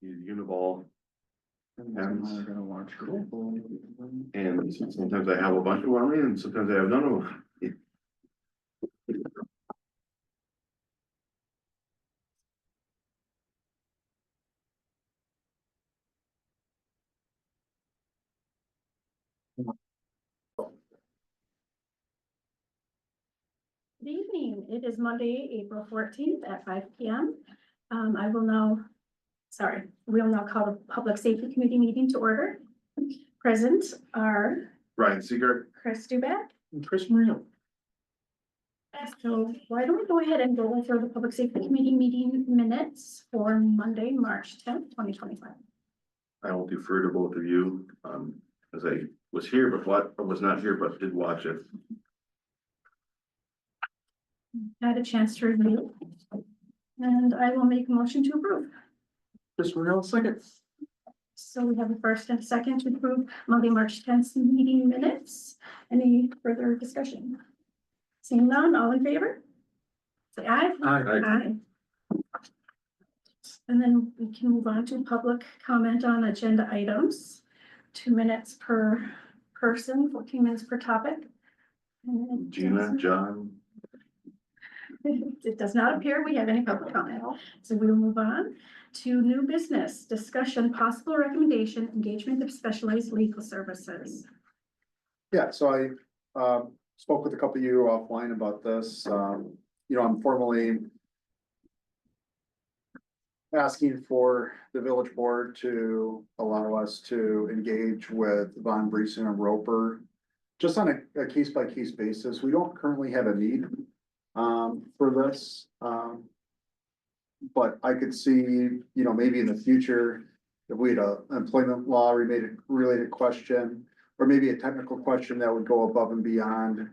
Uniball. I'm gonna watch. And sometimes I have a bunch of them and sometimes I have none of them. Good evening. It is Monday, April 14th at 5 p.m. We'll now call the Public Safety Committee meeting to order. Present are Brian Seeger. Chris Duback. And Chris Marino. So why don't we go ahead and go over the Public Safety Committee meeting minutes for Monday, March 10th, 2025. I will defer to both of you, as I was here, but was not here, but did watch it. Had a chance to review. And I will make a motion to approve. Chris Marino, second. So we have a first and a second to approve Monday, March 10th meeting minutes. Any further discussion? Seeing none, all in favor? Say aye. Aye. And then we can move on to public comment on agenda items. 2 minutes per person, 14 minutes per topic. And Gina, John. it does not appear we have any public comment, so we will move on to new business discussion, possible recommendation, engagement of specialized legal services. Yeah, so I spoke with a couple of you offline about this. I'm formally asking for the village board to allow us to engage with Von Briesen and Roper just on a case-by-case basis. We don't currently have a need for this. But I could see, maybe in the future, if we had an employment law related question, or maybe a technical question that would go above and beyond,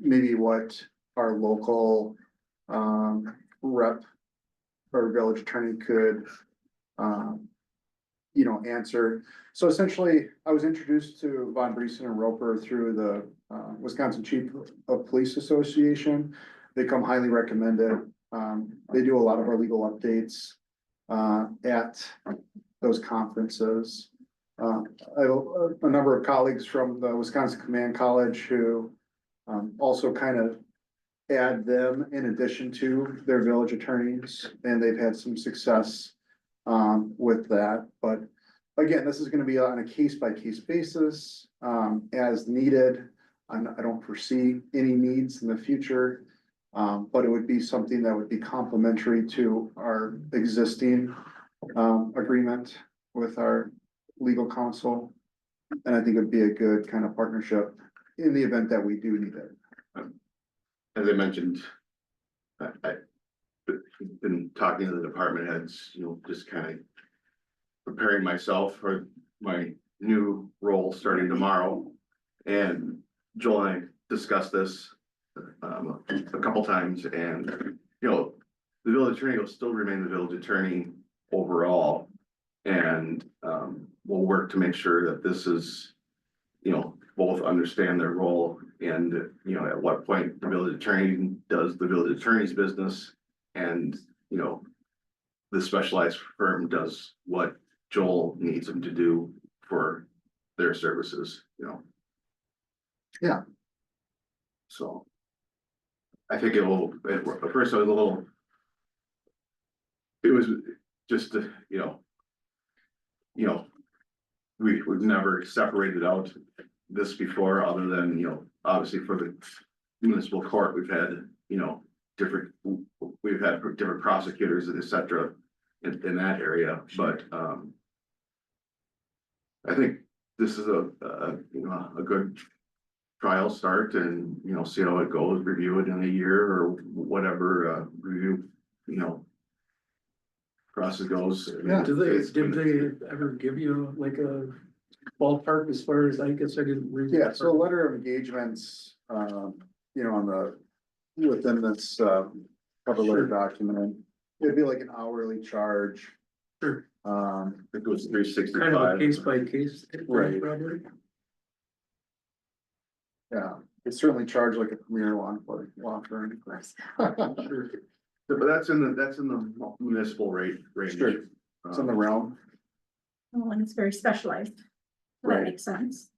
maybe what our local, rep or village attorney could, answer. So essentially, I was introduced to Von Briesen and Roper through the, Wisconsin Chief of Police Association. They come highly recommended. They do a lot of our legal updates at those conferences. I have a number of colleagues from the Wisconsin Command College who also kind of add them in addition to their village attorneys, and they've had some success with that. But again, this is going to be on a case-by-case basis as needed. I don't foresee any needs in the future. But it would be something that would be complementary to our existing agreement with our legal counsel. And I think it'd be a good kind of partnership in the event that we do need it. As I mentioned, I've been talking to the department heads, just kind of preparing myself for my new role starting tomorrow. And Joel and I discussed this a couple times, and the village attorney will still remain the village attorney overall, and we'll work to make sure that this is both understand their role and at what point the village attorney does the village attorney's business, and the specialized firm does what Joel needs them to do for their services. Yeah. So I think at first it was just, we've never separated out this before, other than, obviously for the municipal court, we've had different prosecutors, et cetera, in that area, but, I think this is a good trial start, and see how it goes, review it in a year or whatever review process goes. Yeah. Did they ever give you like a ballpark as far as, I guess I didn't read? Yeah, so a letter of engagements, within this cover letter document, it'd be like an hourly charge. Sure. It goes 365. Kind of a case by case. Right. Probably. Yeah, It's certainly charged like a premier law firm. Sure. But that's in the municipal rate range. Sure. It's in the realm. Well, and it's very specialized. So that Right. makes sense.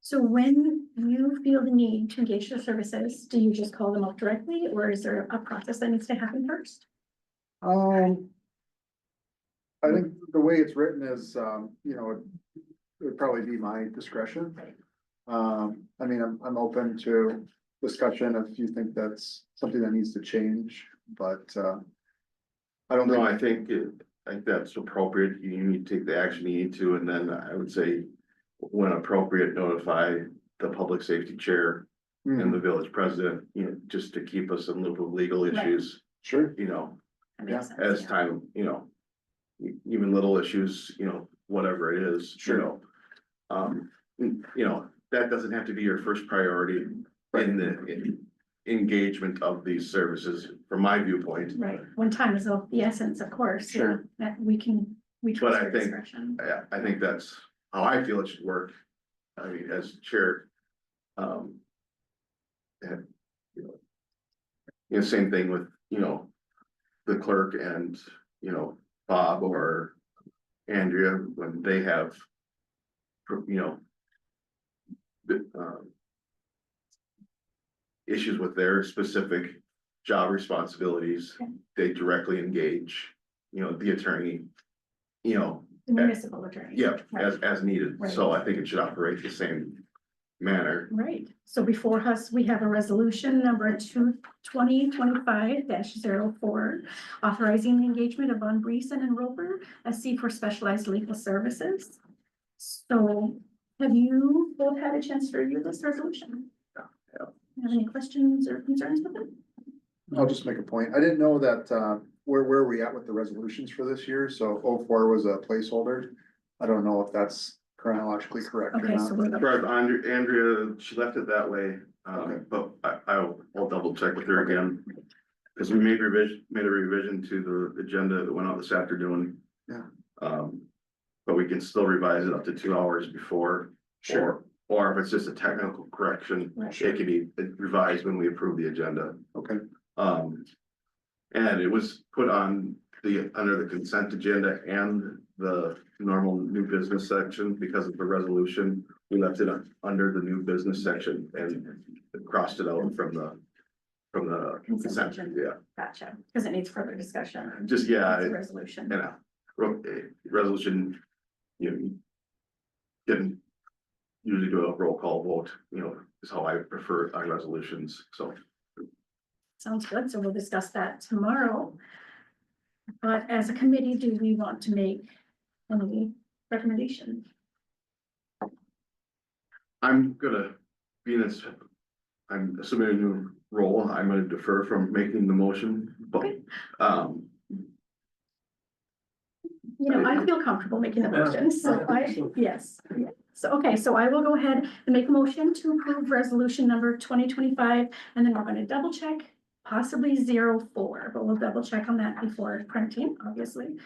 So when you feel the need to engage the services, do you just call them up directly, or is there a process that needs to happen first? I think the way it's written is, it would probably be my discretion. I mean, I'm open to discussion if you think that's something that needs to change, but, I don't No, know. I think that's appropriate. You need to take the action you need to, and then I would say, when appropriate, notify the public safety chair and the village president, just to keep us in loop of legal Right. issues, Sure, That makes sense, as yeah. time, even little issues, whatever it is, Sure. that doesn't have to be your first priority in the engagement of these services, from my viewpoint. Right, when time is of the essence, of course, yeah, Sure. that we trust I your think- discretion. I think that's how I feel it should work. I mean, as chair. And, same thing with, the clerk and, Bob or Andrea, when they have, the, issues with their specific job responsibilities, Okay. they directly engage, the attorney, The municipal attorney. yeah, Right. as needed. So I think it should operate the same manner. Right, so before us, we have a resolution number 2025-04, authorizing the engagement of Von Briesen and Roper as C for specialized legal services. So have you both had a chance to review this resolution? Yeah. Have any questions or concerns with it? I'll just make a point. I didn't know that, where are we at with the resolutions for this year? So 04 was a placeholder. I don't know if that's chronologically correct or Okay, so not. we're As far as Andrea, she left it that way, Okay. but I'll double check with her again. Cause we made a revision to the agenda that went out this afternoon. Yeah. But we can still revise it up to 2 hours before. Sure. Or if it's just a technical correction, Right. it can be revised when we approve the agenda. Okay, And it was put on under the consent agenda and the normal new business section because of the resolution. We left it under the new business section and crossed it out from the consent, agenda. yeah. Gotcha, because it needs further discussion. Just, It's a yeah, resolution. and resolution, can usually do a roll call vote, is how I prefer our resolutions, so. Sounds good, so we'll discuss that tomorrow. But as a committee, do we want to make any recommendation? I'm gonna be in this, I'm assuming a new role, I'm gonna defer from making the motion, but, Okay. um, I feel comfortable making the Yeah. motion, so yes. So, okay, so I will go ahead and make a motion to approve resolution number 2025, and then we're gonna double check, possibly 04, but we'll double check on that before printing, obviously.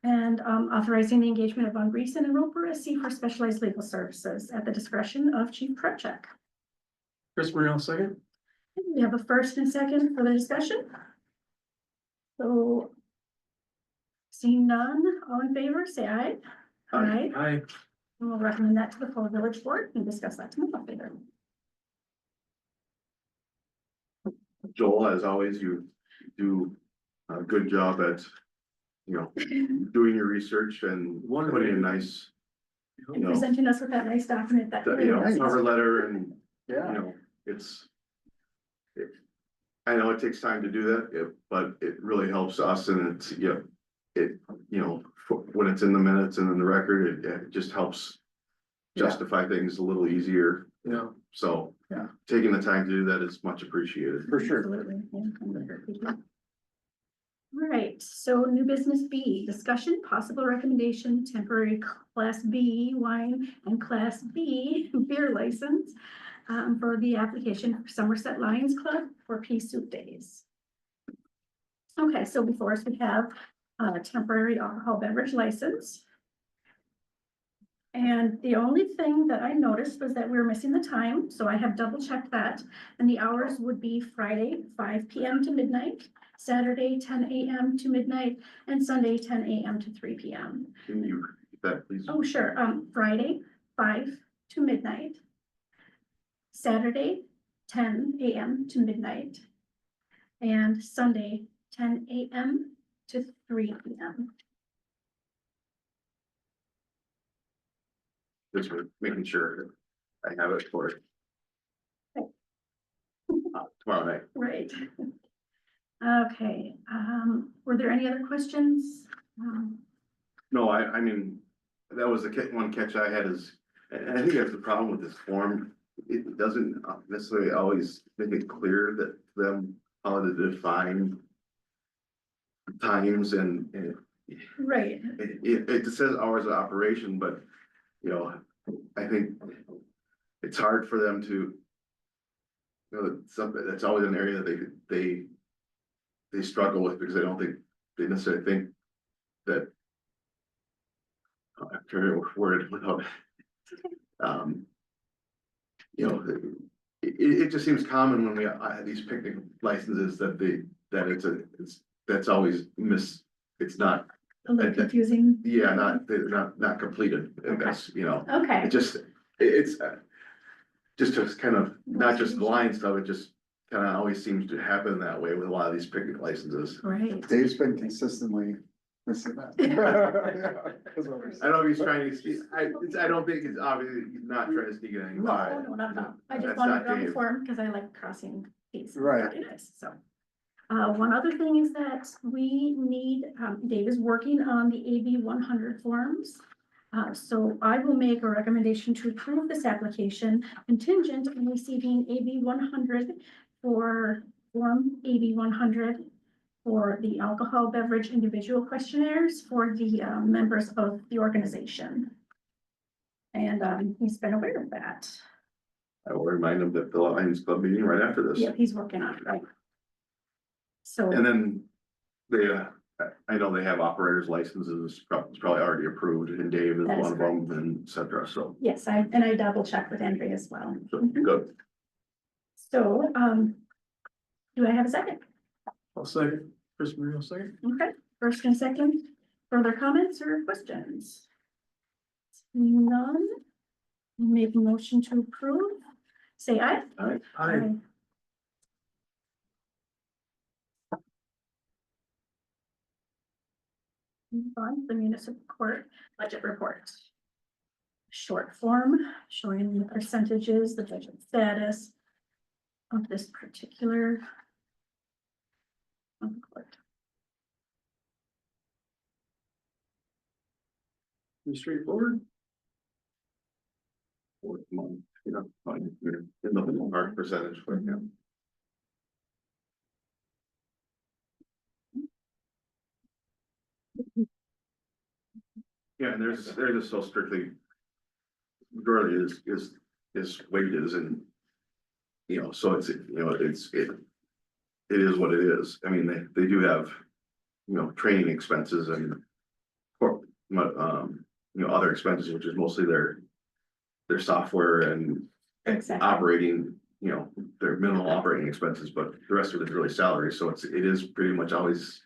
And authorizing the engagement of Von Briesen and Roper as C for specialized legal services at the discretion of Chief Trutchek. Chris Morel, second. We have a first and second for the discussion. So. Seeing none, all in favor, say aye. Aye. Aye. And we'll recommend that to the full village board and discuss that tomorrow later. Joel, as always, you do a good job at, doing your research and putting a nice, And presenting us with that nice document that. cover letter and yeah, it's. I know it takes time to do that, but it really helps us and it's, when it's in the minutes and in the record, it just helps. Yeah. Justify things a little easier, Yeah. so. Yeah. Taking the time to do that is much appreciated. for sure. Absolutely. Yeah, I'm with her, thank you. All right, so new business B, discussion, possible recommendation, temporary class B wine and class B beer license for the application for Somerset Lions Club for Pea Soup Days. Okay, so before us, we have a temporary alcohol beverage license. And the only thing that I noticed was that we were missing the time, so I have double checked that. And the hours would be Friday, 5 p.m. to midnight, Saturday, 10 a.m. to midnight, and Sunday, 10 a.m. to 3 p.m. Can you repeat that, please? Oh, sure, Friday, 5 to midnight. Saturday, 10 a.m. to midnight. And Sunday, 10 a.m. to 3 p.m. Just making sure I have it for tomorrow night. Right. Okay, were there any other questions? No, I mean, that was the one catch I had is, and I think that's the problem with this form. It doesn't necessarily always make it clear that them how to define times and Right, it says hours of operation, but, you know, I think it's hard for them to, you know, something that's always an area that they struggle with because I don't think they necessarily think that. I'm trying to word it without, you know, it just seems common when we have these picnic licenses that that's always it's not, a little confusing. yeah, not completed, I Okay. guess, you know. Okay, It just, it's just kind of, not just the line stuff, it just kind of always seems to happen that way with a lot of these picnic licenses. right. Dave's been consistently missing that. That's what we're I saying. don't know if he's trying to sneak, I don't think it's obviously, he's not trying to sneak it in. No, no, not. I just That's wanted not it on the Dave. form because I like crossing T's. Right. It is, so. One other thing is that we need, Dave is working on the AB 100 forms. So I will make a recommendation to approve this application contingent on receiving AB 100 for Form AB 100 for the alcohol beverage individual questionnaires for the members of the organization. And he's been aware of that. I will remind him that the Lions Club meeting right after this. Yeah, he's working on it, right? So. And then they, I know they have operators licenses, it's probably already approved, and Dave is That is one of them, and et cetera, so. Yes, I double checked with Andrea as well. So, good. So, do I have a second? I'll second, Chris Marino second. Okay, first and second, further comments or questions? Seeing none, make a motion to approve, say aye. Aye. Move on to the municipal court budget report. Short form showing the percentages, the budget status of this particular court. Pretty straightforward. Fourth month, you know, fine, you're in the hard percentage right now. Yeah, and they're just so strictly. Majority is wages and. You know, so it's, you know, it is what it is. I mean, they do have, you know, training expenses and. You know, other expenses, which is mostly their software and Exactly. operating, you know, their minimal operating expenses, but the rest of it is really salary, so it is pretty much always.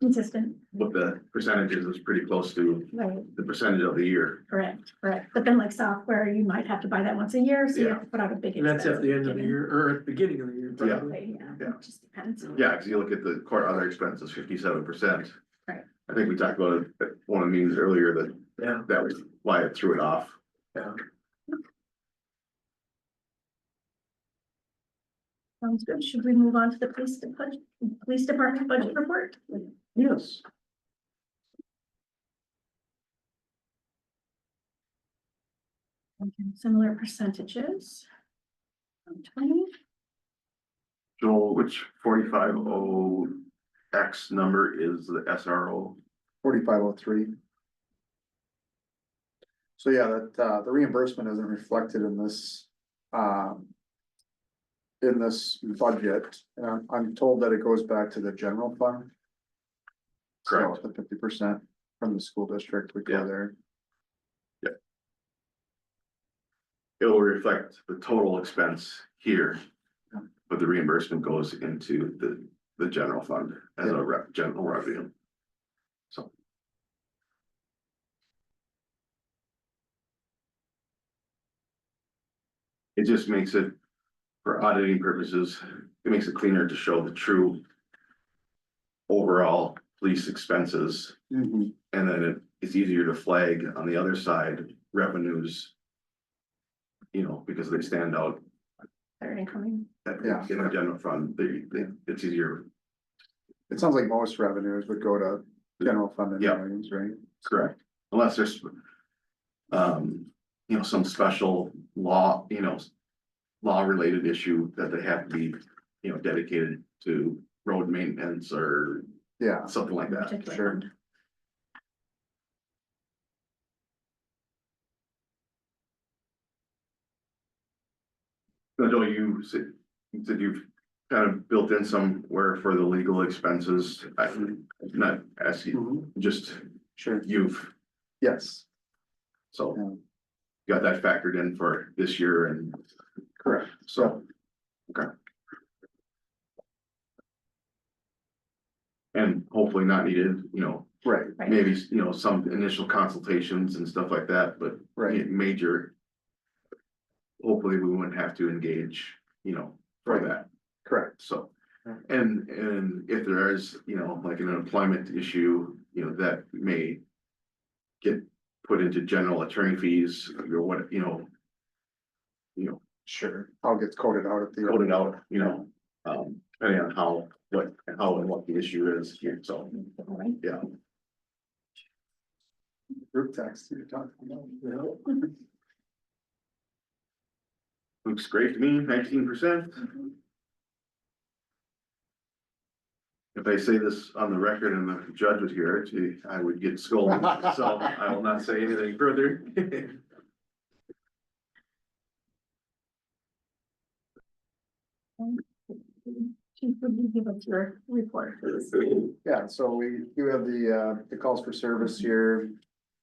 Consistent, What the percentages is pretty close to right, the percentage of the year. correct. But then like software, you might have to buy that once a year, so you have to put out a big. And that's at the end of the expense. year, or at the beginning of the year. Yeah. probably. Yeah, Yeah. it just depends. Yeah, cause you look at the court other expenses, 57%. Right. I think we talked about it at one of the meetings earlier Yeah, that was why it threw it off. yeah. Sounds good. Should we move on to the police department budget report? Yes. Similar percentages. 20, Joel, which 450 X number is the SRO? 4503. So yeah, that, the reimbursement isn't reflected in this budget, and I'm told that it goes back to the general fund. Correct. So the 50% from the school district would Yeah. go there. it'll reflect the total expense here. But the reimbursement goes into the general fund as a general revenue. So. It just makes it, for auditing purposes, it makes it cleaner to show the true overall police expenses. Mhm. And then it's easier to flag on the other side revenues. You know, because they stand out They're incoming. Yeah. in the general fund, it's easier. It sounds like most revenues would go to general fund Yeah. anyways, right? Correct. Unless there's. You know, some special law, you know, law related issue that they have to be, you know, dedicated to road maintenance or Yeah, something like that. Particular sure. fund. But Joe, you said you've kind of built in somewhere for the legal expenses. I'm not asking, Mhm. just Sure, you've, yes, so. Yeah. Got that factored in for this year and correct. so. Okay. And hopefully not needed, you know, Right, Right. maybe, you know, some initial consultations and stuff like that, but. right, Major. Hopefully we wouldn't have to engage, you know, for Right. that, correct. so. Yeah. And if there is, you know, like an employment issue, you know, that may. Get put into general attorney fees, or what, you know. You know, Sure. How it gets coded out at the. coded out, you know, depending on how and what the issue is here, so, Right. yeah. Group text you're talking about. Yeah. Looks great to me, 19%. If I say this on the record and the judge was here, gee, I would get scolded, so I will not say anything further. Chief, would you give us your report, please? Yeah, so we do have the calls for service here.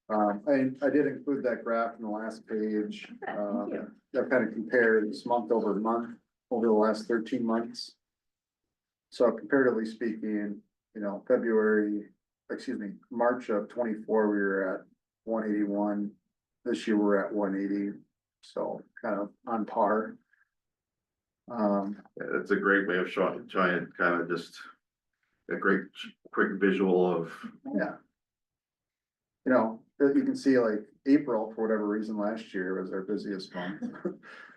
I did include that graph in the last page. Thank you. That kind of compares month over month over the last 13 months. So comparatively speaking, you know, March of 24, we were at 181. This year we're at 180, so kind of on par. It's a great way of showing, trying kind of just a great quick visual of, Yeah. You know, you can see like April, for whatever reason, last year was our busiest month.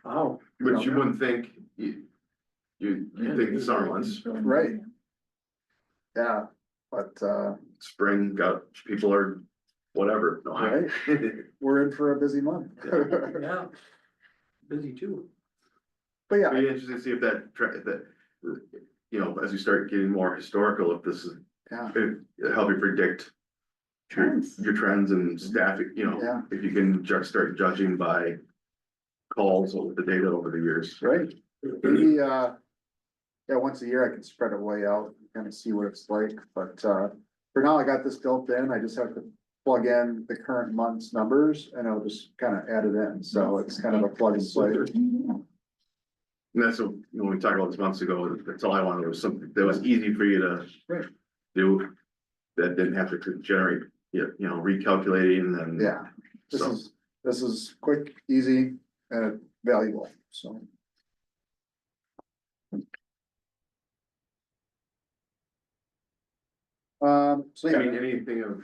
Wow. which you wouldn't think, you think the summer months, Right. Yeah, but, spring got, people are whatever. No, Right. we're in for a busy month. Yeah. Busy too. But yeah, Be interesting to see if that, you know, as you start getting more historical, if this is, yeah, it help you predict. Trends. Your trends and staffing, you know, Yeah. if you can start judging by calls over the data over the years. right. Maybe, yeah, once a year I can spread it way out, kind of see what it's like, but, for now I got this built in, I just have to plug in the current month's numbers and I'll just kind of add it in, so it's kind of a plug and play. And that's what, when we talked about this months ago, that's all I wanted, was something that was easy for you to. Right. Do, that didn't have to generate, you know, recalculating and. Yeah, So, this is quick, easy, and valuable, so. So I yeah, mean, anything of.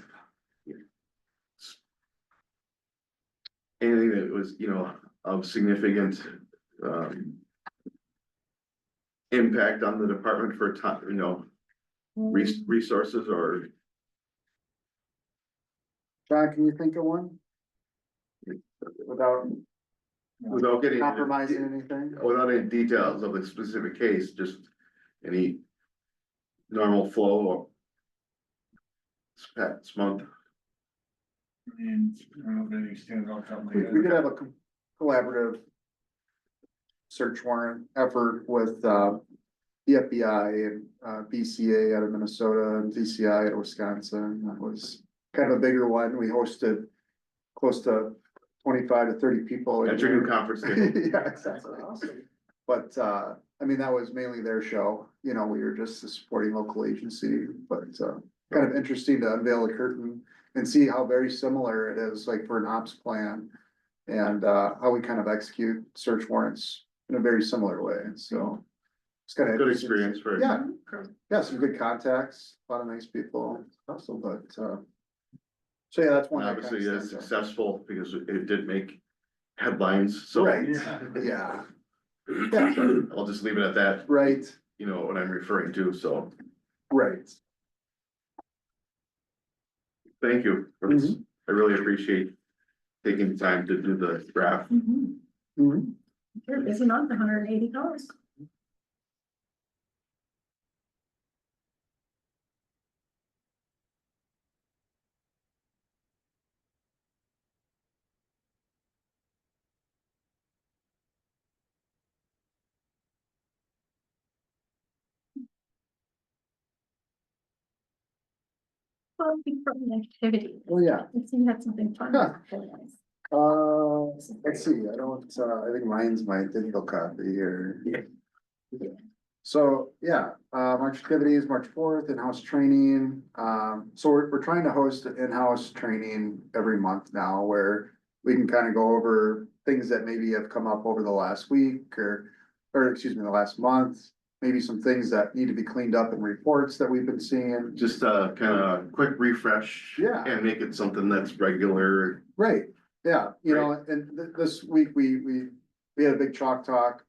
Anything that was, you know, of significant, impact on the department for time, you know, resources or. John, can you think of one? Without Without getting. compromising anything? Without any details of the specific case, just any normal flow of. This month, I don't know if any stands out top of my We head. could have a collaborative search warrant effort with, the FBI and, BCA out of Minnesota and VCI out of Wisconsin. That was kind of a bigger one. We hosted close to 25 to 30 people. At your new conference table. Yeah, exactly. But, I mean, that was mainly their show, you know, we were just a supporting local agency, but, kind of interesting to unveil the curtain and see how very similar it is, like for an ops plan. And, how we kind of execute search warrants in a very similar way, so. It's kind of. Good experience for. Yeah, yeah, some good contacts, a lot of nice people also, but, so yeah, that's one. that kinda Obviously, it's stands out. successful because it did make headlines, so. Right, yeah, I'll just leave it at that, right, you know what I'm referring to, so right. thank you. Mhm. I really appreciate taking the time to do the draft. Mhm. Mhm. You're a busy month, $180. Well, big problem activity. Well, yeah, Let's see, you had something fun. Huh. Really nice. let's see, I think mine's my digital copy here. Yeah. So, yeah, March activities, March 4th, in-house training, so we're trying to host an in-house training every month now where. We can kind of go over things that maybe have come up over the last week or excuse me, the last month. Maybe some things that need to be cleaned up in reports that we've been seeing. Just a kind of quick refresh. Yeah. And make it something that's regular. Right, yeah, you know, and this week we had a big chalk talk,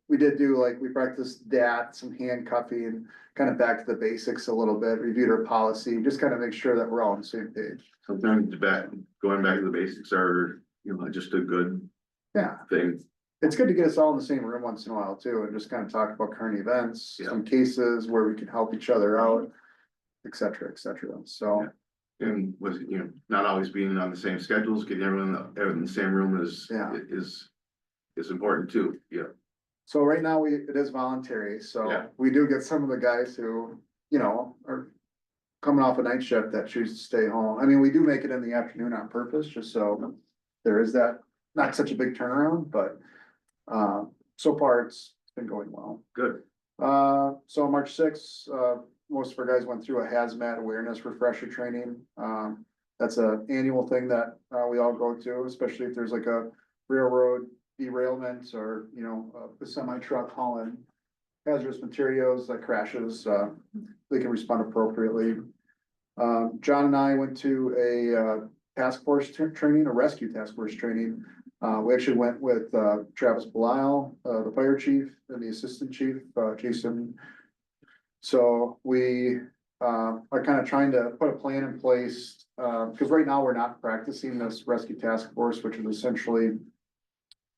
we did do like, we practiced DAT, some handcuffing. Kind of back to the basics a little bit, reviewed our policy, just kind of make sure that we're all on the same page. Sometimes going back to the basics are, you know, just a good Yeah, thing. it's good to get us all in the same room once in a while too, and just kind of talk about current events, Yeah. some cases where we can help each other out. Et cetera, so, And was, you know, not always being on the same schedules, getting everyone in the same room Yeah. is important too, yeah. so right now it is voluntary, so Yeah. we do get some of the guys who, you know, are. Coming off a night shift that choose to stay home. I mean, we do make it in the afternoon on purpose, just so there is that, not such a big turnaround, but. So far it's been going well. Good. So March 6th, most of our guys went through a hazmat awareness refresher training. That's an annual thing that, we all go to, especially if there's like a railroad derailment or, you know, a semi truck hauling hazardous materials that crashes, they can respond appropriately. John and I went to a task force training, a rescue task force training. We actually went with Travis Belisle, the fire chief, and the assistant chief, Jason. So we are kind of trying to put a plan in place, because right now we're not practicing this rescue task force, which is essentially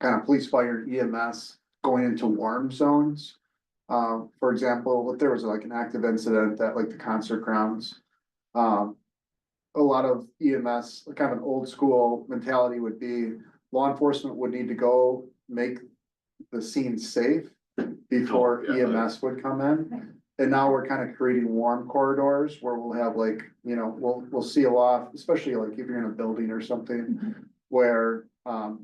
kind of police, fire, EMS going into warm zones. For example, if there was like an active incident at like the concert grounds, a lot of EMS, kind of an old school mentality would be law enforcement would need to go make the scene safe before Oh, yeah. EMS would come in. And now we're kind of creating warm corridors where we'll have like, you know, we'll seal off, especially like if you're in a building or something where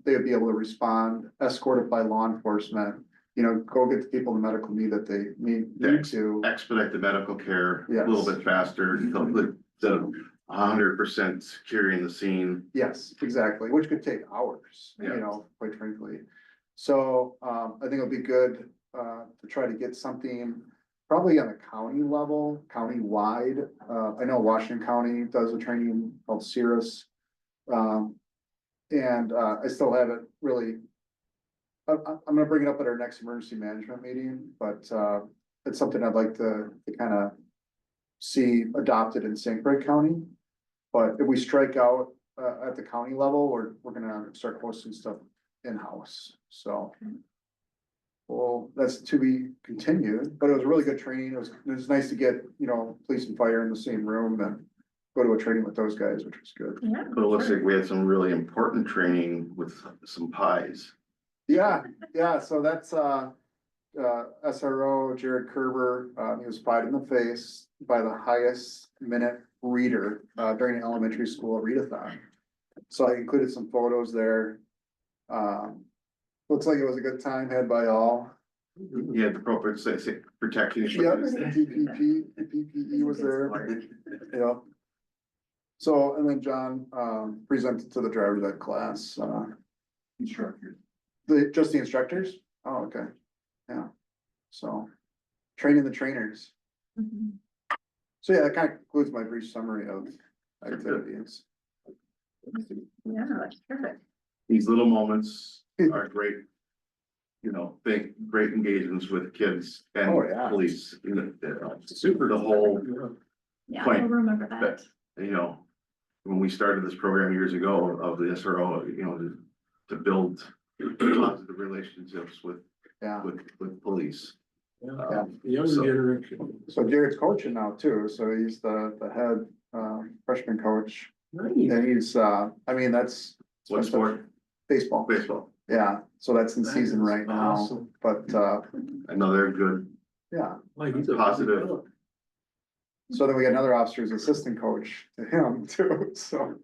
they would be able to respond, escorted by law enforcement, you know, go get the people in medical need that they need to. Expedite the medical care a Yes. little bit faster, instead of 100% securing the scene. Yes, exactly, which could take hours, Yeah. you know, quite frankly. So, I think it'll be good, to try to get something probably on a county level, county-wide. I know Washington County does a training called Cirrus. And, I still haven't really. I'm gonna bring it up at our next emergency management meeting, but, it's something I'd like to kind of see adopted in St. Croix County. But if we strike out at the county level, we're gonna start hosting stuff in-house, so. Well, that's to be continued, but it was a really good training. It was nice to get, you know, police and fire in the same room and go to a training with those guys, which was good. Yeah. But it looks like we had some really important training with some pies. Yeah, so that's SRO Jared Kerber, he was pied in the face by the highest minute reader during an elementary school readathon. So I included some photos there. Looks like it was a good time had by all. You had the appropriate protection. Yep, the PPE was there, yeah. So, and then John, presented to the driver's ed class, Instructor. just the instructors? Oh, okay, yeah. So, training the trainers. Mhm. So yeah, that kind of concludes my brief summary of activities. Yeah, that's perfect. These little moments are great. You know, great engagements with kids and Oh, yeah. police, you know, the whole, Yeah, Point. I'll remember that. you know. When we started this program years ago of the SRO, you know, to build positive relationships Yeah, with police. Yeah, Um, the younger so- generation. so Jared's coaching now too, so he's the head, freshman coach. Nice. And he's, I mean, that's. What sport? Baseball, Baseball. yeah, so that's in That season is right now, awesome. but, I know they're good. yeah. Like, he's a Positive. fella. So then we got another officer's assistant coach to him too, so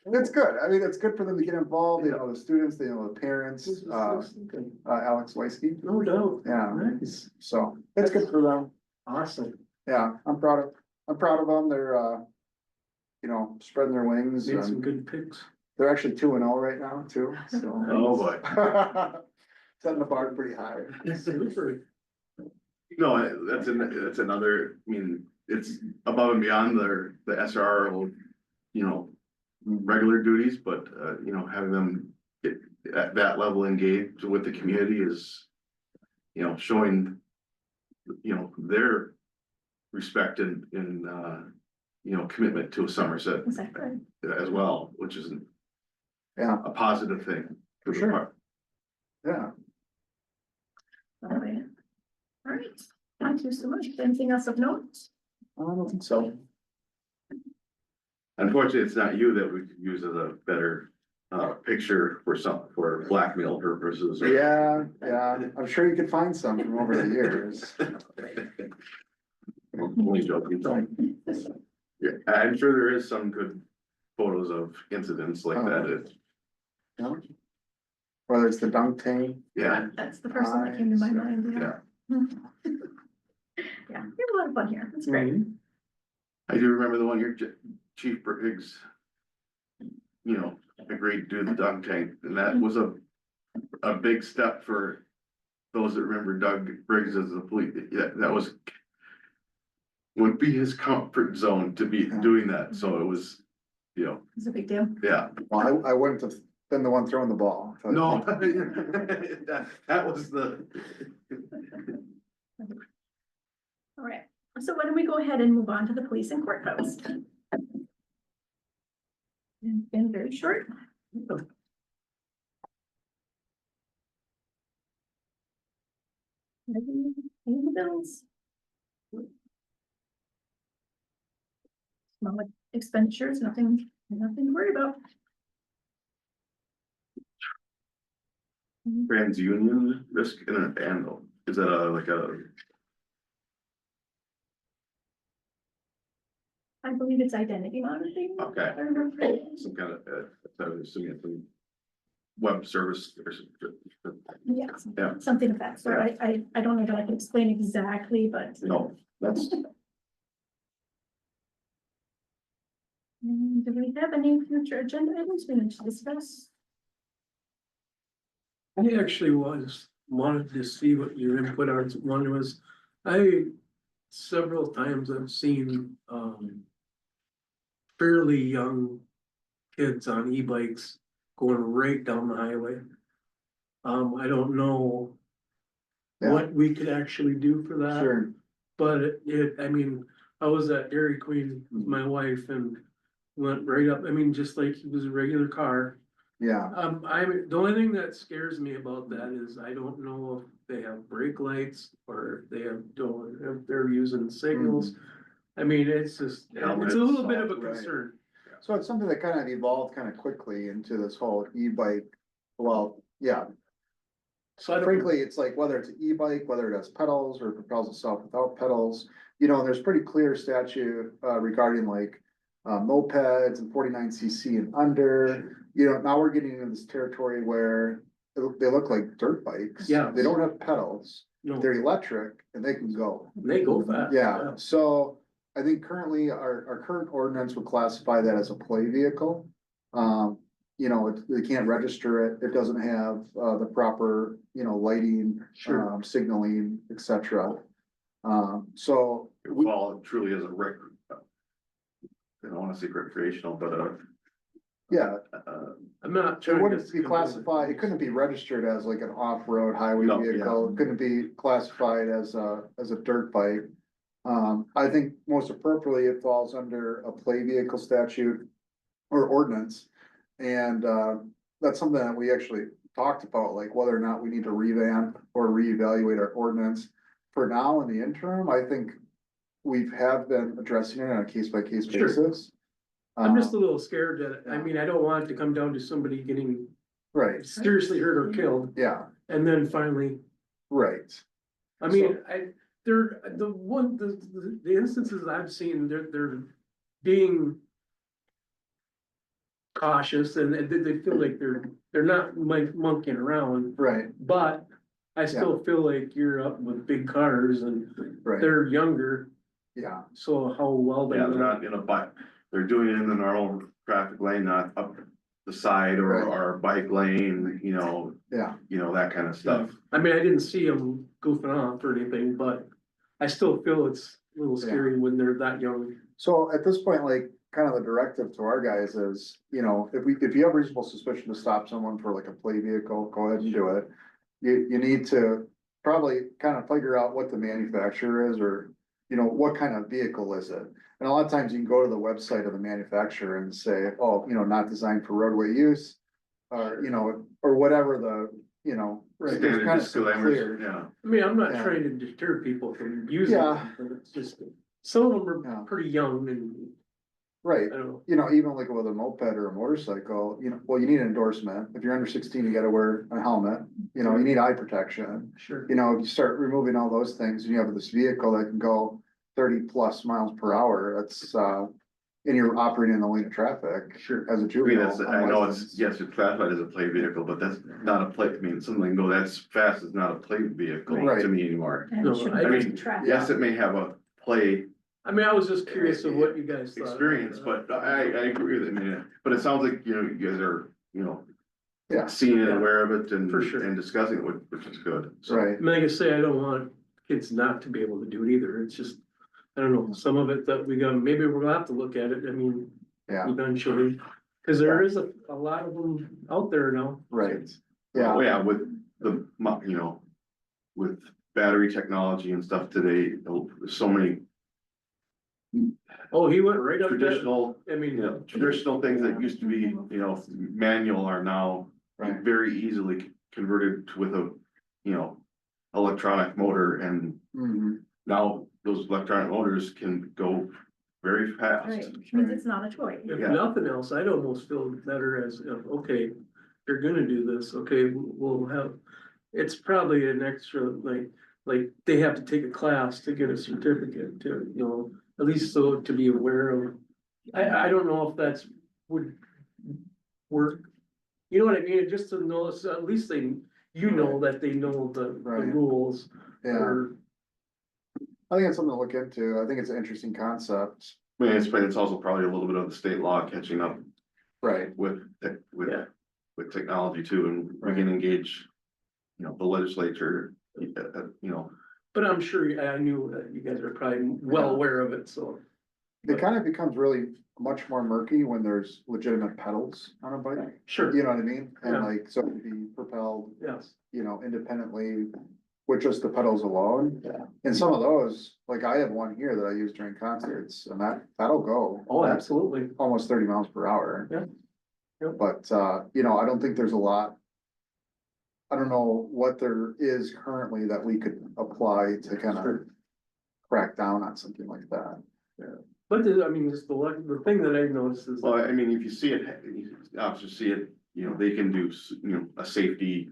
it's good. I mean, it's good for them to get involved, they know the students, they know the parents, Alex Weisky. No doubt. Yeah. Nice. So it's good for them. Awesome. Yeah, I'm proud of them. They're, you know, spreading their wings Made some and good picks. they're actually 2-0 right now too, so. Oh, boy. Setting the bar pretty high. Super. No, that's another, I mean, it's above and beyond the SRO, you know, regular duties, but, you know, having them get at that level engaged with the community is, you know, showing, you know, their respect and, you know, commitment to Somerset Exactly. as well, which is Yeah, a positive thing. For sure. yeah. All right. All right. Thank you so much. Anything else of note? I don't think so. Unfortunately, it's not you that we could use as a better picture for blackmail purposes. Yeah, I'm sure you could find some from over the years. Only joking. Yeah, I'm sure there is some good photos of incidents like that. Yeah. Whether it's the dunk tank. Yeah, That's the first one that came to my mind. yeah. Yeah, we have a lot of fun here. That's great. I do remember the one year Chief Briggs, you know, agreed to do the dunk tank, and that was a big step for those that remember Doug Briggs as the police. Yeah, that would be his comfort zone to be doing that, so it was, you know, It's a big deal. yeah. Well, I wouldn't have been the one throwing the ball. No, that was the, All right. So why don't we go ahead and move on to the police and court post? Been very short. Any bills? Small expenditures, nothing to worry about. TransUnion risk and is that like I believe it's identity monitoring. okay, I remember. some kind of, I was assuming it's some web service or something. Yeah, Yeah. something of that sort. I don't know that I can explain exactly, but. No, that's, Do we have any future agenda items we need to discuss? I actually wanted to see what your input on one was, several times I've seen, fairly young kids on e-bikes going right down the highway. I don't know Yeah. what we could actually do for that. Sure, But I mean, I was at Dairy Queen with my wife and went right up, I mean, just like it was a regular car. yeah, The only thing that scares me about that is I don't know if they have brake lights or if they're using signals. I mean, it's just, it's a little bit of a Right. concern. so it's something that kind of evolved kind of quickly into this whole e-bike, well, yeah. So I don't, Frankly, it's like whether it's an e-bike, whether it has pedals or propels itself without pedals, you know, there's pretty clear statute regarding like mopeds and 49cc and under. you know, now we're getting into this territory where they look like dirt bikes. Yeah. They don't have pedals, No, they're electric and they can go. they go fast. Yeah, so I think currently our current ordinance would classify that as a play vehicle. You know, they can't register it, it doesn't have, the proper, you know, lighting, Sure. signaling, et cetera. So, It would fall truly as a I don't wanna say recreational, but yeah, I'm not it trying to. wouldn't be classified, it couldn't be registered as like an off-road highway No, yeah. vehicle, it couldn't be classified as a dirt bike. I think most appropriately, it falls under a play vehicle statute or ordinance. And, that's something that we actually talked about, like whether or not we need to revamp or reevaluate our ordinance. For now, in the interim, I think have been addressing it on a case-by-case Sure. basis. I'm just a little scared that, I mean, I don't want it to come down to somebody getting Right, seriously hurt or killed, yeah, and then finally, right, I mean, the instances I've seen, they're being cautious and they feel like they're not like monkeying around, right, but I still feel like you're up with big cars and right, they're younger, yeah, so how well they yeah, they're know. not in a bike, they're doing it in the normal traffic lane, not up the side Right. or bike lane, yeah, that kind of stuff. I mean, I didn't see them goofing off or anything, but I still feel it's a little scary when they're that young. so at this point, like, kind of the directive to our guys is, you know, if you have reasonable suspicion to stop someone for like a play vehicle, go ahead and do it. You need to probably kind of figure out what the manufacturer is, or, you know, what kind of vehicle is it? And a lot of times you can go to the website of the manufacturer and say, oh, you know, not designed for roadway use. Or, you know, or whatever the, you know. there's Standard kind of some disclaimers, clear- yeah. I mean, I'm not Yeah. trying to deter people from using Yeah. them, but it's just, some of them Yeah. are pretty young and Right, I don't know. you know, even like with a moped or a motorcycle, you know, well, you need an endorsement. If you're under 16, you gotta wear a helmet, you know, you need eye protection. Sure. You know, if you start removing all those things, and you have this vehicle that can go 30+ miles per hour, that's, and you're operating in the lane of traffic. Sure. As a I mean, juvenile. I know it's, yes, it's classified as a play vehicle, but that's not a play, I mean, something can go that's fast is not a play vehicle Right. to me anymore. And No, it shouldn't I be mean, traffic. Yes, it may have a play I mean, I was just curious of what you guys thought. experience, but I agree with it, I mean, but it sounds like, you guys are, Yeah, seeing it, aware of it and, For sure. and discussing it, which is good. So, right, I mean, like I say, I don't want kids not to be able to do it either, it's just, I don't know, some of it that we got, maybe we're gonna have to look at it, I mean, yeah, eventually. Cause there is a lot of them out there now. right, yeah, yeah, with the, with battery technology and stuff today, there's so many Oh, he went right up there, traditional, I mean. traditional things that used to be, manual are now right, very easily converted with a, electronic motor, and mhm, now those electronic motors can go very fast. Right, which means it's not a toy. If Yeah. nothing else, I'd almost feel better as, okay, you're gonna do this, okay, we'll have, it's probably an extra, like, they have to take a class to get a certificate to, at least so to be aware of. I don't know if that's would work. You know what I mean? Just to know, so at least that they know the Right. rules, yeah. or, I think it's something to look into. I think it's an interesting concept. I mean, it's also probably a little bit of the state law catching up Right, with, Yeah. with technology too, and we can engage, the legislature, but I'm sure, I knew that you guys are probably well aware of it, so. it kind of becomes really much more murky when there's legitimate pedals on a bike. Sure, You know what I mean? And Yeah. like, so it can be propelled, yes, independently with just the pedals alone. Yeah. And some of those, like I have one here that I use during concerts, and that'll go. oh, absolutely, Almost 30 miles per hour. Yeah. Yep. But, I don't think there's a lot. I don't know what there is currently that we could apply to kind of Sure. crack down on something like that. but I mean, just the thing that I noticed is. well, I mean, if you see it, officers see it, they can do, a safety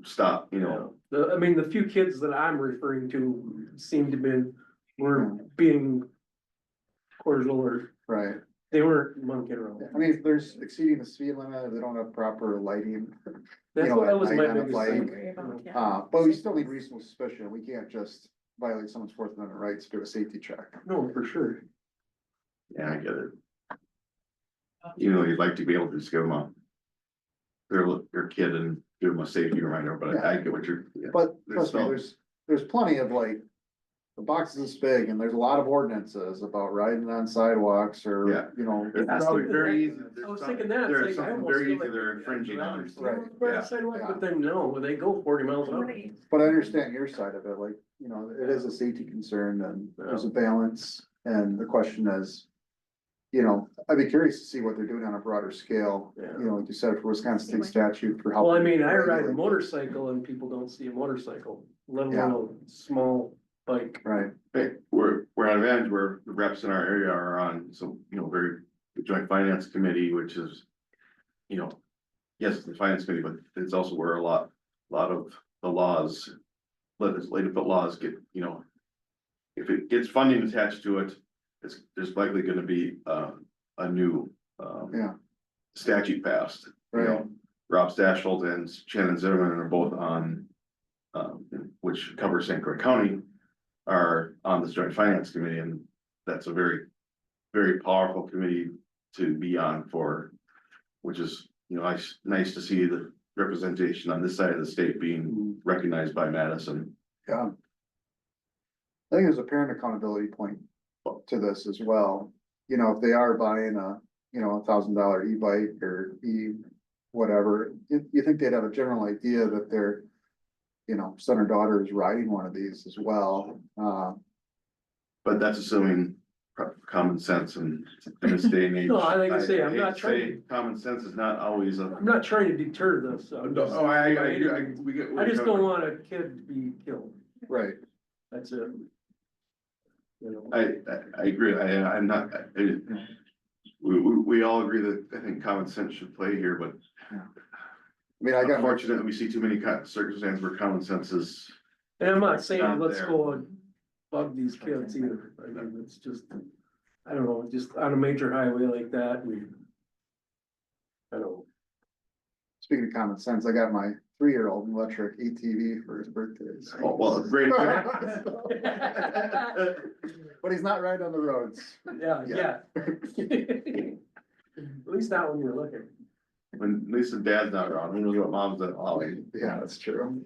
stop, I mean, the few kids that I'm referring to seem to were being cordial or, Right, They weren't monkeying around. I mean, if there's exceeding the speed limit, if they don't have proper lighting. That's know, what, that at was night my on a biggest bike. thing. Agree about, yeah. But we still need reasonable suspicion. We can't just violate someone's Fourth Amendment rights to do a safety check. No, for sure. Yeah, I get it. You know, you'd like to be able to just give them their kid and give them a safety reminder, but I get what you're. Yeah. But There's trust me, some- there's plenty of like, the box is this big and there's a lot of ordinances about riding on sidewalks Yeah. or, you know. It's I was probably thinking very that- easy. I was thinking that, There's it's like, I something almost very feel easy like they're infringing on. Right. Right, sidewalk, but then no, they go 40 miles an hour. Right. But I understand your side of it, like, you know, it is a safety concern and there's a balance, and the question is. You know, I'd be curious to see what they're doing on a broader scale, Yeah. you know, like you said, for Wisconsin state statute for. Well, I mean, I helping ride a regulate- motorcycle and people don't see a motorcycle, let Yeah. alone a small bike. Right, Hey, we're at advantage where the reps in our area are on some, you know, very the joint finance committee, which is. You know, yes, it's the finance committee, but it's also where a lot of the laws. Legislative laws get, you know. If it gets funding attached to it, there's likely gonna be a new yeah, statute passed. You right, know, Rob Stashholt and Shannon Zimmerman are both on. Which covers St. Croix County. Are on this joint finance committee, and that's a very, very powerful committee to be on for. Which is, you know, nice to see the representation on this side of the state being recognized by Madison. yeah. I think there's a parent accountability point to this as well. You know, if they are buying a, you know, $1,000 e-bike or whatever, you think they'd have a general idea that their, you know, son or daughter is riding one of these as well. But that's assuming common sense and in this day and age. No, I like to say, I'm hate not to trying say, to- Common sense is not always a. I'm not trying to deter this, so. We get. I just don't want a kid to be killed, Right, that's it. You know, I agree, I'm not, we all agree that I think common sense should play here, but I mean, I got, unfortunately, we see too many circumstances where common sense is. and I'm not saying Not let's there. go and bug these kids either, I mean, it's just, I don't know, just on a major highway like that, I don't. speaking of common sense, I got my 3-year-old electric ATV for his birthday. so- Oh, well, great. But he's not riding on the roads. Yeah, yeah. At least not when you're looking. When Lisa dad's not around, who knows what mom's done, Yeah, that's true.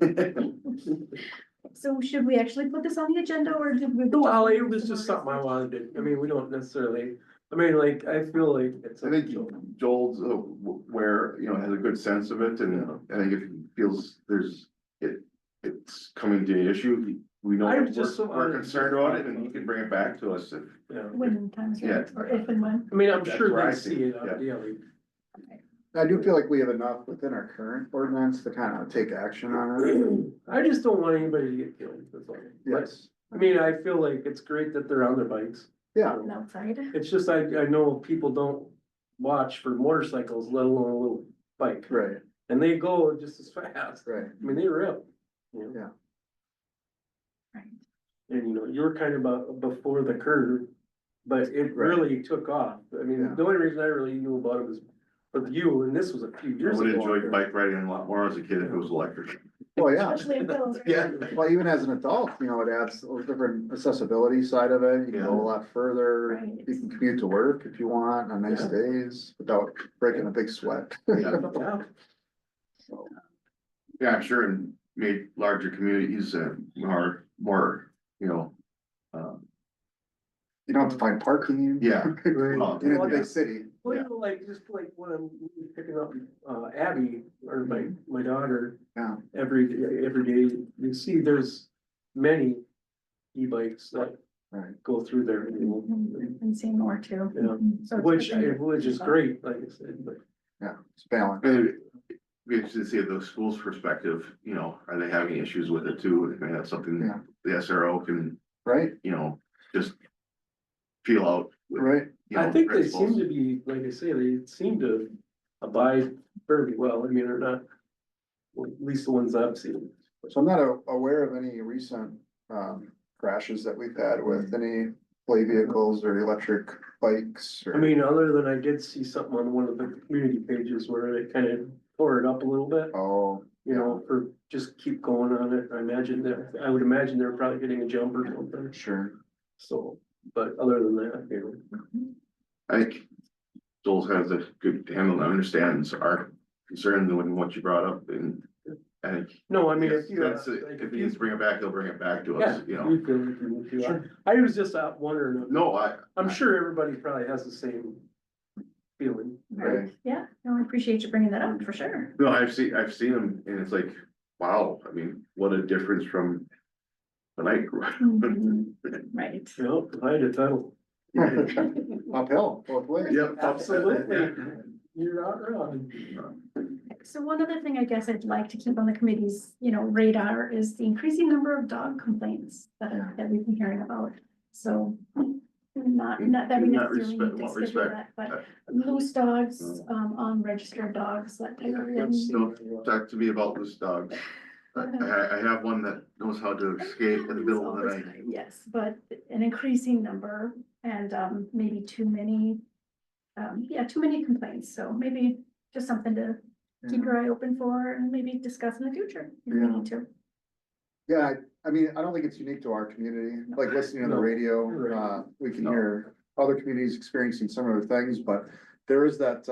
So should we actually put this on the agenda or did we? Well, it was just something I wanted to, I mean, we don't necessarily, I mean, like, I feel like it's. I think Joel's where, you know, has a good sense of it, and I think if he feels it's coming to an issue, we know I'm that just so we're concerned about it, and he can bring it back to us if. Yeah, When times, Yeah. right, or if and when. I mean, I'm That's sure where I they see see it, it on yeah. daily. I do feel like we have enough within our current ordinance to kind of take action on it. I just don't want anybody to get killed, that's all. Yes, I mean, I feel like it's great that they're on their bikes. yeah, Outside. It's just, I know people don't watch for motorcycles, let alone a little bike, right, and they go just as fast. right. I mean, they rip. You know? Yeah. Right. And you know, you were kind of before the curve, but it Right. really took off. I mean, Yeah. the only reason I really knew about it was with you, and this was a few I years would ago. enjoy bike riding a lot more as a kid if it was electric. Well, yeah, Especially in Phil's. Yeah. well, even as an adult, you know, it adds a different accessibility side of it. You can go a lot further. Right. You can commute to work if you want on nice Yeah. days without breaking a big sweat. Yeah. So, Yeah, I'm sure in made larger communities are more, you know. you don't have to find parking. Yeah. Right. In a big city. Well, you know, like, just like when I'm picking up, Abby, or my daughter, Yeah, every day, you see there's many e-bikes that right. go through there, you know, And seeing more too. Yeah. So it's which good. is great, like I said, but. Yeah, it's balanced. We have to see the school's perspective, you know, are they having issues with it too? I mean, that's something Yeah. the SRO can, Right, you know, just feel out. with, right. you know, I think they principals. seem to be, like I say, they seem to abide fairly well, I mean, they're not, well, at least the ones I've seen. So I'm not aware of any recent crashes that we've had with any play vehicles or electric bikes or. I mean, other than I did see something on one of the community pages where they kind of tore it up a little bit. Oh, You know, for just keep going on it. I would imagine they're probably getting a jump or something, sure. so, but other than that, you I think Joel has a good handle and understands our concern and what you brought up, and I think. know. No, I mean, Yes, if you. that's, like, if he needs to bring it back, he'll bring it back to Yeah, us, you know. you feel like you need to. Sure. I was just out wondering, No, I'm sure everybody probably has the same feeling. Right. Yeah, no, I appreciate you bringing that up for sure. no, I've seen them and it's like, wow, I mean, what a difference from when I grew up. Mhm. Right. You know, I had a title. Uphill, both ways. Yep. Absolutely. You're not wrong. So one other thing I guess I'd like to keep on the committee's, radar is the increasing number of dog complaints that we've been hearing about. So not that we Not necessarily need to what schedule respect? that, but loose dogs, unregistered dogs, that type of thing. Don't talk to me about loose dogs. I have one that knows how to escape in the middle of the night. Yes, but an increasing number and maybe too many, too many complaints. So maybe just something to keep your eye open for and maybe discuss in the future if we Yeah. need to. Yeah, I mean, I don't think it's unique to our community, like listening on the No, radio, you're right. we can No. hear other communities experiencing similar things, but there is that,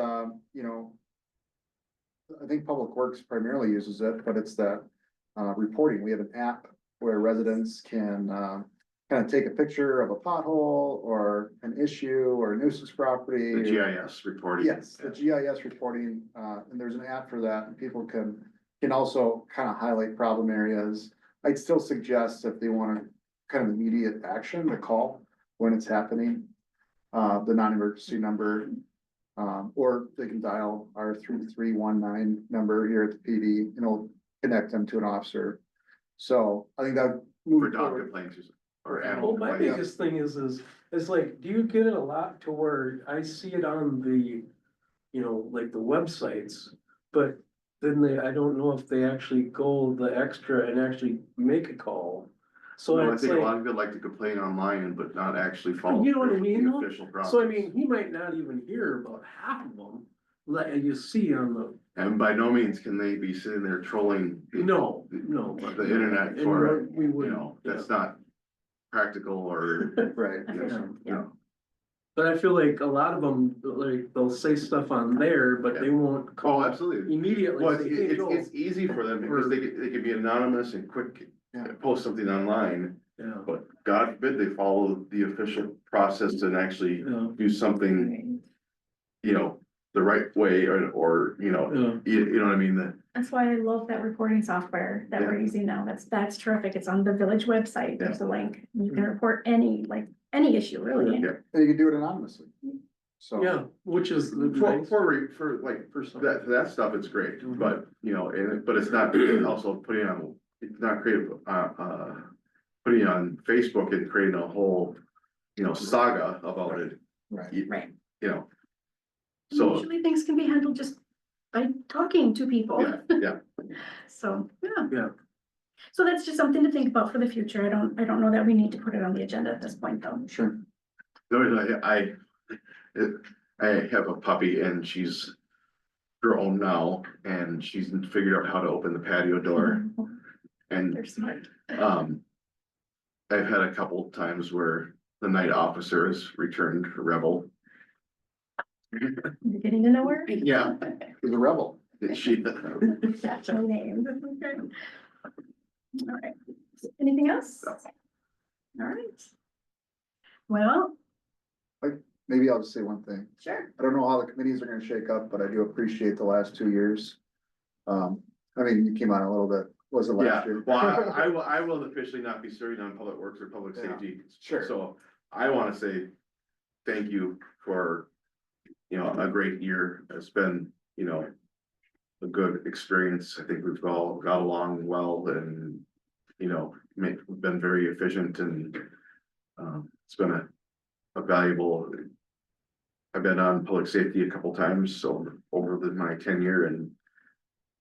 I think Public Works primarily uses it, but it's that, reporting, we have an app where residents can, kind of take a picture of a pothole or an issue or a nuisance property. The GIS reporting. Yes, the GIS reporting, and there's an app for that, and people can also kind of highlight problem areas. I'd still suggest if they want to kind of immediate action, to call when it's happening. The non-emergency number, or they can dial our 3319 number here at the PD, and it'll connect them to an officer. So I think that. For moving dog forward- complaints or animal Well, my complaints. biggest thing is like, do you get it a lot to where I see it on the, like the websites, but then I don't know if they actually go the extra and actually make a call. So Well, I it's think a lot like, of people like to complain online, but not actually follow. You know what I through with mean, the though? Official process. so I mean, he might not even hear about half of them, like you see on the, And by no means can they be sitting there trolling. no. The internet And for, we you wouldn't, know, that's not practical or, Right. you know, Efficient, you know. But I feel like a lot of them, like, they'll say stuff on there, but they won't Oh, call absolutely. immediately. Well, say, "Hey, Joel." it's easy for them because they can be anonymous and quick, Yeah. post something online. Yeah, But God forbid they follow the official process and actually yeah, do something, the right way or, yeah. you know what I mean? That, That's why I love that reporting software that we're using now. That's terrific. It's on the village website. There's a link. You can report any issue really. yeah. And you can do it anonymously. So. Yeah, which is For, nice. for like, For some- for that stuff, it's great, Mhm. but, but it's not also it's not creative, putting on Facebook and creating a whole, saga about it, Right. Right. So, Usually things can be handled just by talking to people. yeah. So, yeah. Yeah. So that's just something to think about for the future. I don't know that we need to put it on the agenda at this point, though. Sure. I have a puppy and she's grown now and she's figured out how to open the patio door and, They're smart. I've had a couple times where the night officer has returned rebel. You're getting to know her? Yeah. He's a rebel. She, That's her name. Okay. All right. Anything else? All right. Well, Maybe I'll just say one thing. sure. I don't know how the committees are gonna shake up, but I do appreciate the last 2 years. I mean, you came on a little bit, was it yeah, last year? well, I will officially not be serving on public works or public Yeah, safety. sure. So I wanna say thank you for, a great year. It's been, a good experience. I think we've all got along well and, been very efficient and, it's been a valuable. I've been on public safety a couple times, so over my tenure and,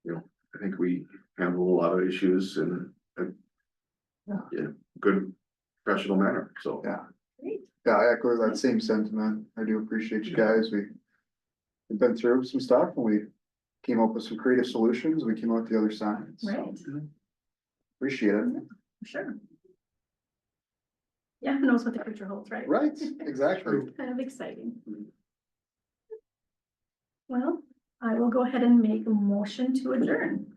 I think we handle a lot of issues in a good professional manner, so. Yeah. Great. Yeah, I echo that same sentiment. I do appreciate you guys. We've been through some stuff and we came up with some creative solutions. We came out the other side. So, Right, appreciate it. for sure. Yeah, who knows what the future holds, right? Right, exactly. Kind of exciting. Well, I will go ahead and make a motion to adjourn.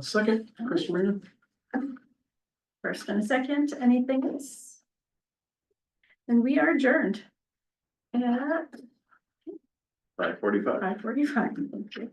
Second, Chris Marina. First and a second, anything else? And we are adjourned. At 5:45. 5:45. Thank you.